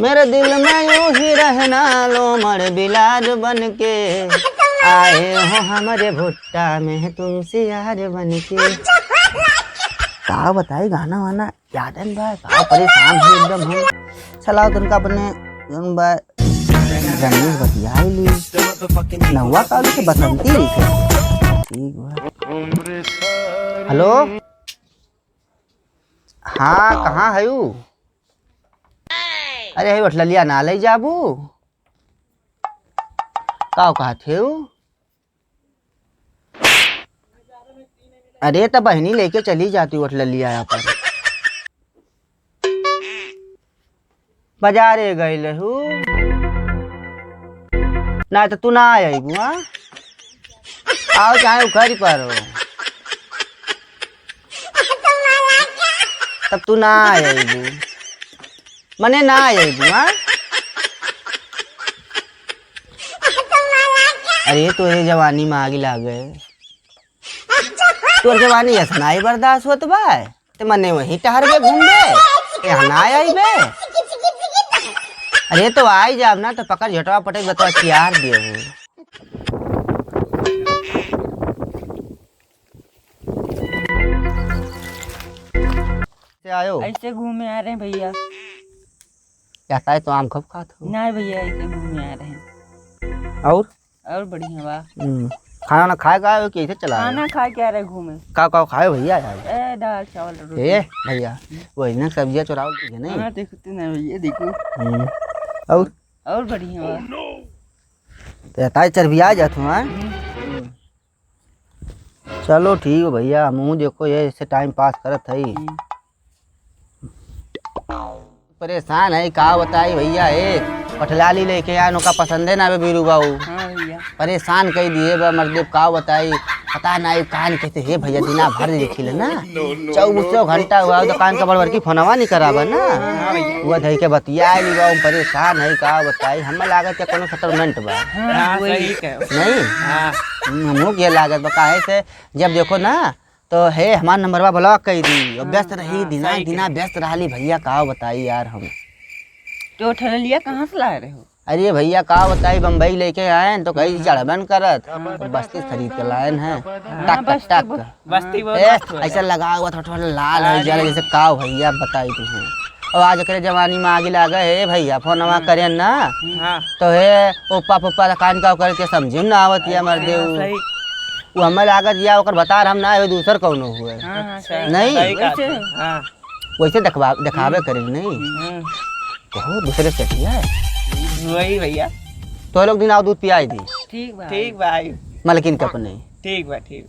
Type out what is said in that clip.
मेरे दिल में यूं ही रहना लो मर बिलाज बन के आए हो हमारे भुट्टा में तुमसे यार बन के। का बताई गाना वाना याद है बा का परेशान है एकदम हम चलाओ तुमका अपने बा गणेश बतियाई ली नहुआ कालू से बसंती लिखे ठीक बा। हेलो हाँ कहाँ है यू? अरे हे बटलिया ना ले जाबू का कहा थे यू? अरे तो बहनी लेके चली जाती वटलिया यहाँ पर बाजारे गई लहू ना तो तू ना आई बुआ आओ चाहे घर पर हो तब तू ना आई मने ना आई बुआ। अरे तो ये जवानी में आगे लाग गए तोर जवानी ऐसा नहीं बर्दाश्त होत बा ते मने वही टहर के घूम बे यहाँ ना आई बे। अरे तो आई जाब ना तो पकड़ झटवा पटक बता यार दिए हो। आयो ऐसे घूमे आ रहे हैं भैया। कहता है तो आम कब खाते हो? नहीं भैया ऐसे घूमे आ रहे हैं। और बढ़िया बा। खाना ना खाए का कि ऐसे चला खाना खा के आ रहे घूमे। का खाए भैया यार? ए दाल चावल रोटी। ए भैया वही ना सब्जियां चुराओ की नहीं? हाँ देखते ना भैया देखो। और बढ़िया बा। तो कहता चरबिया जात हूँ चलो ठीक है भैया मुँह देखो ये ऐसे टाइम पास करत है परेशान है का बताई भैया एक कठलाली लेके आया नौका पसंद है ना बे बीरू बाबू। हाँ भैया परेशान कह दिए बा मर्देव का बताई पता नहीं कान कहते हे भैया दिना भर देखिल ना 24 घंटा हुआ दुकान का बड़बर की फोनवा नहीं कराबा ना वह धई के बतिया बा परेशान है का बताई हमें लागत है कोनो सेटलमेंट बा नहीं हमको ये लागत बा काहे से जब देखो ना तो हे हमारा नंबरवा ब्लॉक कर दी और व्यस्त रही दिना व्यस्त रही भैया का बताई यार हम तो ठहलिया कहाँ से ला रहे हो? अरे भैया का बताई बम्बई लेके आए तो कहीं चढ़बन करत बस्ती खरीद के लाए हैं टक टक बस्ती ऐसा लगा हुआ थोड़ा लाल है जरा जैसे का भैया बताई तुम्हें और आज के जवानी में आगे लागे है भैया फोनवा करे ना तो हे ओपा पप्पा कान का करके समझे ना आवत या मर दे वो हमें लागत या ओकर बता हम ना दूसर कौनो हुए नहीं वैसे दिखावे करे नहीं कहो दूसरे से किया वही भैया तो लोग दिन आओ दूध पियाई दी ठीक भाई मलकिन कप नहीं ठीक बा ठीक।